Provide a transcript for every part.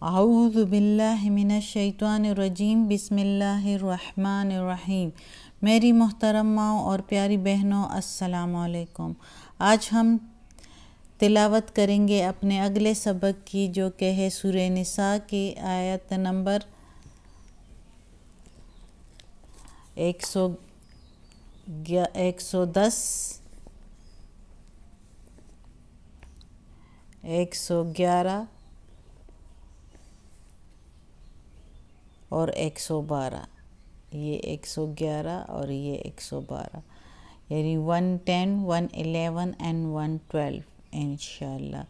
اعوذ باللہ من الشیطان الرجیم، بسم اللہ الرحمن الرحیم۔ میری محترم ماؤں اور پیاری بہنوں، السلام علیکم۔ آج ہم تلاوت کریں گے اپنے اگلے سبق کی، جو کہ ہے سورہ نساء کی آیت نمبر 110، 111 اور 112۔ یہ 111 اور یہ 112، یعنی 110، 111 اینڈ 112 انشاءاللہ۔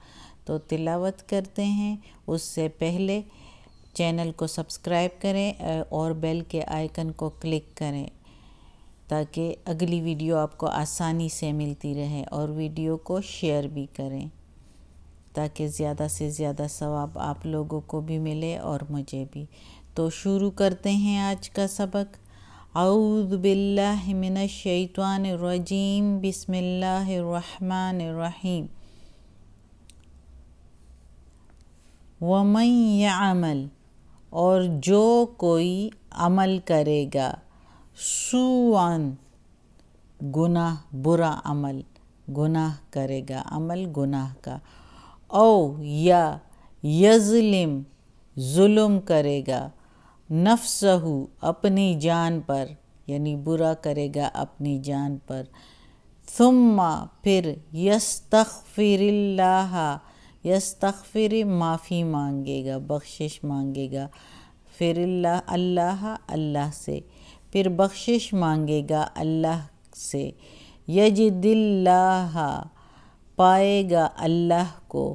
تو تلاوت کرتے ہیں۔ اس سے پہلے چینل کو سبسکرائب کریں اور بیل کے آئیکن کو کلک کریں تاکہ اگلی ویڈیو آپ کو آسانی سے ملتی رہے، اور ویڈیو کو شیئر بھی کریں تاکہ زیادہ سے زیادہ ثواب آپ لوگوں کو بھی ملے اور مجھے بھی۔ تو شروع کرتے ہیں آج کا سبق۔ اعوذ باللہ من الشیطان الرجیم، بسم اللہ الرحمن الرحیم۔ وَمَن يَعْمَلْ، اور جو کوئی عمل کرے گا، سوءً گناہ، برا عمل، گناہ کرے گا، عمل گناہ کا، او یا یظلم، ظلم کرے گا، نفسہ، اپنی جان پر، یعنی برا کرے گا اپنی جان پر، ثم، پھر، یستغفر اللہ، یستغفر معافی مانگے گا، بخشش مانگے گا، پھر اللہ سے، پھر بخشش مانگے گا اللہ سے، یجد اللہ، پائے گا اللہ کو،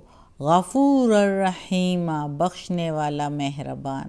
غفور الرحیم، بخشنے والا، مہربان۔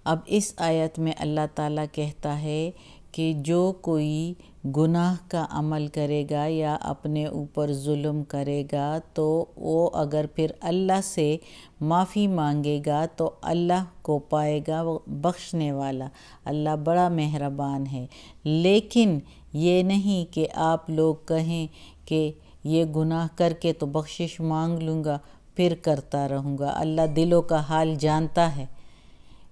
اب اس آیت میں اللہ تعالیٰ کہتا ہے کہ جو کوئی گناہ کا عمل کرے گا یا اپنے اوپر ظلم کرے گا تو وہ اگر پھر اللہ سے معافی مانگے گا تو اللہ کو پائے گا، وہ بخشنے والا، اللہ بڑا مہربان ہے۔ لیکن یہ نہیں کہ آپ لوگ کہیں کہ یہ گناہ کر کے تو بخشش مانگ لوں گا پھر کرتا رہوں گا۔ اللہ دلوں کا حال جانتا ہے۔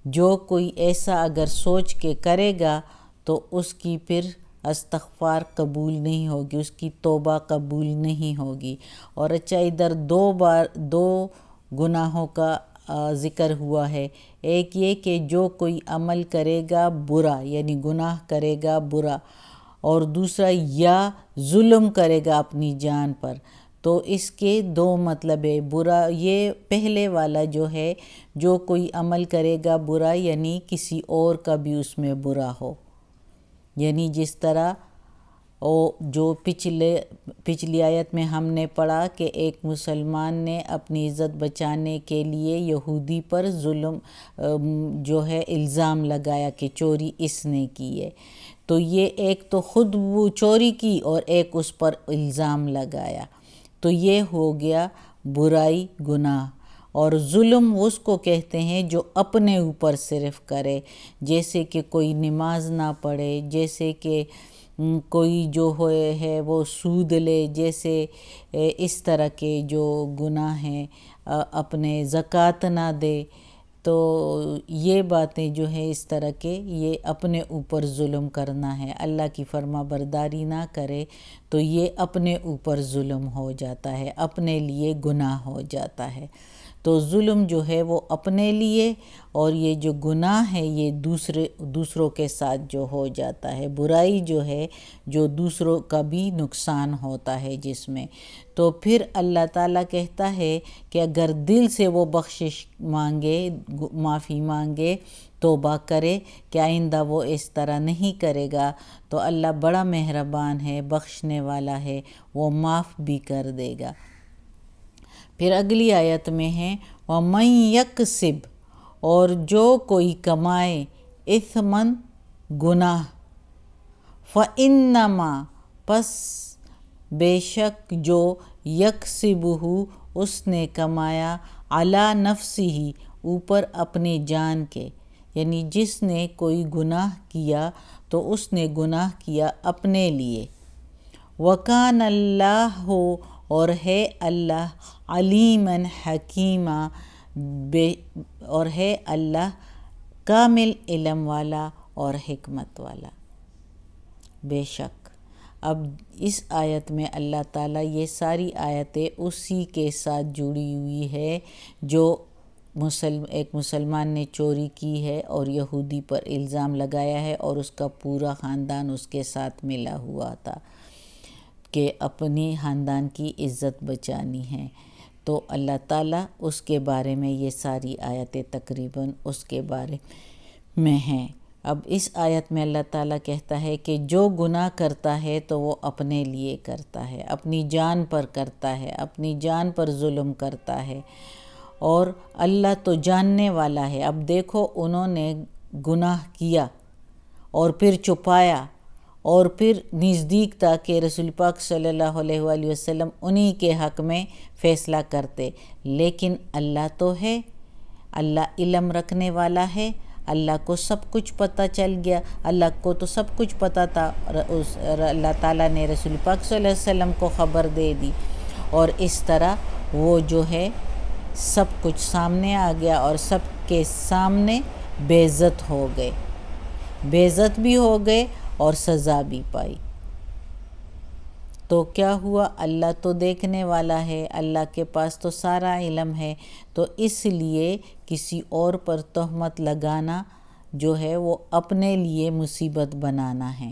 جو کوئی ایسا اگر سوچ کے کرے گا تو اس کی پھر استغفار قبول نہیں ہوگی، اس کی توبہ قبول نہیں ہوگی۔ اور اچھا، ادھر دو گناہوں کا ذکر ہوا ہے۔ ایک یہ کہ جو کوئی عمل کرے گا برا، یعنی گناہ کرے گا برا، اور دوسرا یا ظلم کرے گا اپنی جان پر۔ تو اس کے دو مطلب ہے۔ برا، یہ پہلے والا جو ہے، جو کوئی عمل کرے گا برا، یعنی کسی اور کا بھی اس میں برا ہو، یعنی جس طرح جو پچھلی آیت میں ہم نے پڑھا کہ ایک مسلمان نے اپنی عزت بچانے کے لیے یہودی پر ظلم جو ہے الزام لگایا کہ چوری اس نے کی ہے۔ تو یہ ایک تو خود وہ چوری کی اور ایک اس پر الزام لگایا، تو یہ ہو گیا برائی، گناہ۔ اور ظلم اس کو کہتے ہیں جو اپنے اوپر صرف کرے، جیسے کہ کوئی نماز نہ پڑھے، جیسے کہ کوئی جو ہے وہ سود لے، جیسے اس طرح کے جو گناہ ہیں، اپنے زکوٰۃ نہ دے۔ تو یہ باتیں جو ہے اس طرح کے، یہ اپنے اوپر ظلم کرنا ہے، اللہ کی فرما برداری نہ کرے تو یہ اپنے اوپر ظلم ہو جاتا ہے، اپنے لیے گناہ ہو جاتا ہے۔ تو ظلم جو ہے وہ اپنے لیے، اور یہ جو گناہ ہے یہ دوسروں کے ساتھ جو ہو جاتا ہے، برائی جو ہے جو دوسروں کا بھی نقصان ہوتا ہے جس میں۔ تو پھر اللہ تعالیٰ کہتا ہے کہ اگر دل سے وہ بخشش مانگے، معافی مانگے، توبہ کرے کہ آئندہ وہ اس طرح نہیں کرے گا، تو اللہ بڑا مہربان ہے، بخشنے والا ہے، وہ معاف بھی کر دے گا۔ پھر اگلی آیت میں ہے وَمَن يَكْسِبْ، اور جو کوئی کمائے، اثمن، گناہ، فَإِنَّمَا، پس بے شک جو، یکسبہ، اس نے کمایا، علی نفسہ، اوپر اپنی جان کے، یعنی جس نے کوئی گناہ کیا تو اس نے گناہ کیا اپنے لیے۔ وَكَانَ اللَّهُ، اور ہے اللہ علیماً حکیمہ، اور ہے اللہ کامل علم والا اور حکمت والا۔ بے شک اب اس آیت میں اللہ تعالیٰ، یہ ساری آیتیں اسی کے ساتھ جڑی ہوئی ہے جو ایک مسلمان نے چوری کی ہے اور یہودی پر الزام لگایا ہے، اور اس کا پورا خاندان اس کے ساتھ ملا ہوا تھا کہ اپنی خاندان کی عزت بچانی ہے۔ تو اللہ تعالیٰ اس کے بارے میں یہ ساری آیتیں تقریباً اس کے بارے میں ہیں۔ اب اس آیت میں اللہ تعالیٰ کہتا ہے کہ جو گناہ کرتا ہے تو وہ اپنے لیے کرتا ہے، اپنی جان پر کرتا ہے، اپنی جان پر ظلم کرتا ہے، اور اللہ تو جاننے والا ہے۔ اب دیکھو انہوں نے گناہ کیا اور پھر چھپایا، اور پھر نزدیک تھا کہ رسول پاک صلی اللہ علیہ وآلہ وسلم انہی کے حق میں فیصلہ کرتے، لیکن اللہ تو ہے، اللہ علم رکھنے والا ہے، اللہ کو سب کچھ پتہ چل گیا، اللہ کو تو سب کچھ پتہ تھا، اللہ تعالیٰ نے رسول پاک صلی اللہ علیہ وسلم کو خبر دے دی، اور اس طرح وہ جو ہے سب کچھ سامنے آ گیا، اور سب کے سامنے بے عزت ہو گئے، بے عزت بھی ہو گئے اور سزا بھی پائی۔ تو کیا ہوا؟ اللہ تو دیکھنے والا ہے، اللہ کے پاس تو سارا علم ہے، تو اس لیے کسی اور پر تہمت لگانا جو ہے وہ اپنے لیے مصیبت بنانا ہے۔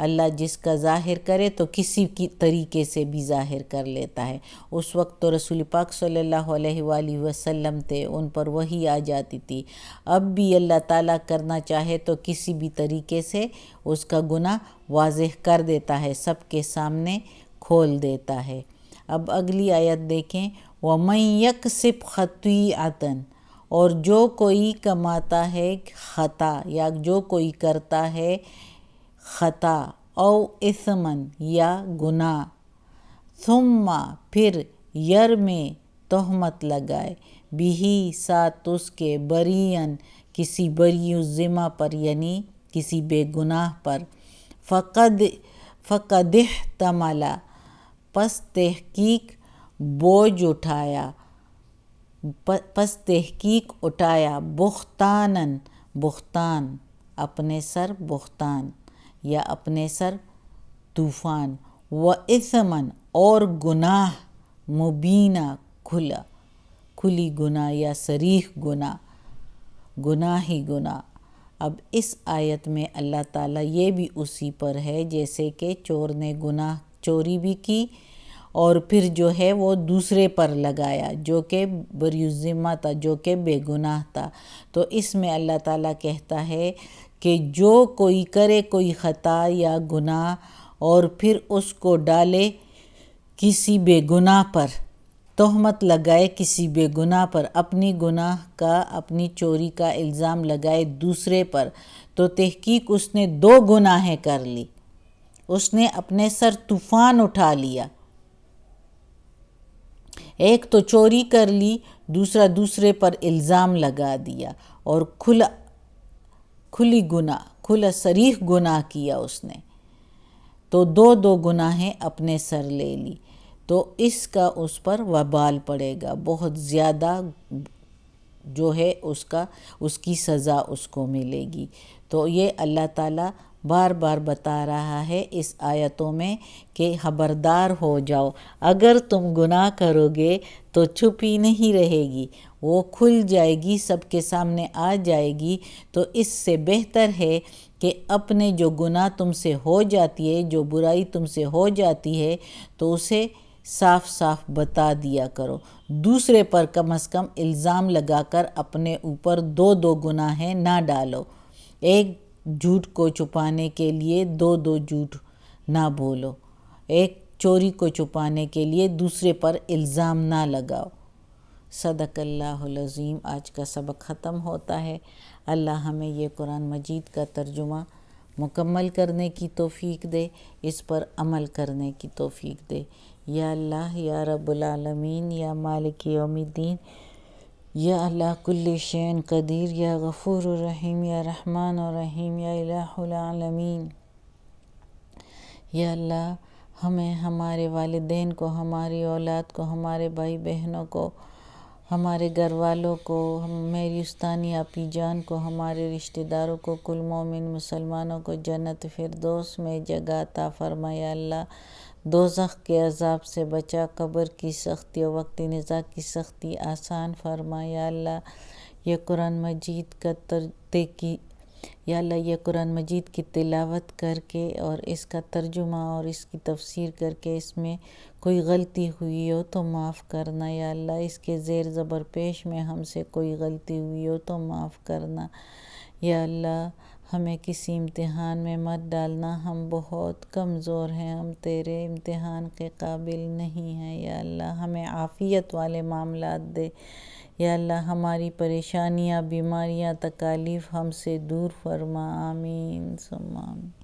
اللہ جس کا ظاہر کرے تو کسی کی طریقے سے بھی ظاہر کر لیتا ہے۔ اس وقت تو رسول پاک صلی اللہ علیہ وآلہ وسلم تھے، ان پر وحی آ جاتی تھی۔ اب بھی اللہ تعالیٰ کرنا چاہے تو کسی بھی طریقے سے اس کا گناہ واضح کر دیتا ہے، سب کے سامنے کھول دیتا ہے۔ اب اگلی آیت دیکھیں، وَمَن يَكْسِبْ خَطِيئَةً، اور جو کوئی کماتا ہے خطا، یا جو کوئی کرتا ہے خطا، او اثمن یا گناہ، ثم پھر یرمی تہمت لگائے، بھی ساتھ اس کے بریئن کسی بری ذمہ پر، یعنی کسی بے گناہ پر، فقد احتمل پس تحقیق بوجھ اٹھایا، پس تحقیق اٹھایا، بہتانن بہتان، اپنے سر بہتان یا اپنے سر طوفان، و اثمن اور گناہ، مبینہ کھلی گناہ یا صریح گناہ، گناہ ہی گناہ۔ اب اس آیت میں اللہ تعالیٰ یہ بھی اسی پر ہے جیسے کہ چور نے گناہ چوری بھی کی اور پھر جو ہے وہ دوسرے پر لگایا جو کہ بری ذمہ تھا، جو کہ بے گناہ تھا۔ تو اس میں اللہ تعالیٰ کہتا ہے کہ جو کوئی کرے کوئی خطا یا گناہ اور پھر اس کو ڈالے کسی بے گناہ پر، تہمت لگائے کسی بے گناہ پر، اپنی گناہ کا، اپنی چوری کا الزام لگائے دوسرے پر، تو تحقیق اس نے دو گناہیں کر لی، اس نے اپنے سر طوفان اٹھا لیا۔ ایک تو چوری کر لی، دوسرا دوسرے پر الزام لگا دیا، اور کھلی گناہ، کھلا صریح گناہ کیا اس نے، تو دو گناہیں اپنے سر لے لی، تو اس کا اس پر وبال پڑے گا، بہت زیادہ جو ہے اس کی سزا اس کو ملے گی۔ تو یہ اللہ تعالیٰ بار بار بتا رہا ہے اس آیتوں میں کہ خبردار ہو جاؤ، اگر تم گناہ کرو گے تو چھپی نہیں رہے گی، وہ کھل جائے گی، سب کے سامنے آ جائے گی۔ تو اس سے بہتر ہے کہ اپنے جو گناہ تم سے ہو جاتی ہے، جو برائی تم سے ہو جاتی ہے، تو اسے صاف صاف بتا دیا کرو، دوسرے پر کم از کم الزام لگا کر اپنے اوپر دو گناہیں نہ ڈالو، ایک جھوٹ کو چھپانے کے لیے دو جھوٹ نہ بولو، ایک چوری کو چھپانے کے لیے دوسرے پر الزام نہ لگاؤ۔ صدق اللہ العظیم۔ آج کا سبق ختم ہوتا ہے۔ اللہ ہمیں یہ قرآن مجید کا ترجمہ مکمل کرنے کی توفیق دے، اس پر عمل کرنے کی توفیق دے۔ یا اللہ یا رب العالمین، یا مالک یوم الدین، یا اللہ کل شین قدیر، یا غفور الرحیم، یا رحمان الرحیم، یا الہ العالمین۔ یا اللہ ہمیں، ہمارے والدین کو، ہماری اولاد کو، ہمارے بھائی بہنوں کو، ہمارے گھر والوں کو، میری استانی آپی جان کو، ہمارے رشتہ داروں کو، کل مومن مسلمانوں کو جنت فردوس میں جگہ عطا فرما یا اللہ۔ دوزخ کے عذاب سے بچا، قبر کی سختی اور وقت نزاع کی سختی آسان فرما یا اللہ۔ یہ قرآن مجید یا اللہ یہ قرآن مجید کی تلاوت کر کے اور اس کا ترجمہ اور اس کی تفسیر کر کے اس میں کوئی غلطی ہوئی ہو تو معاف کرنا یا اللہ۔ اس کے زیر زبر پیش میں ہم سے کوئی غلطی ہوئی ہو تو معاف کرنا یا اللہ۔ ہمیں کسی امتحان میں مت ڈالنا، ہم بہت کمزور ہیں، ہم تیرے امتحان کے قابل نہیں ہیں یا اللہ۔ ہمیں عافیت والے معاملات دے یا اللہ۔ ہماری پریشانیاں، بیماریاں، تکالیف ہم سے دور فرما، آمین ثم آمین۔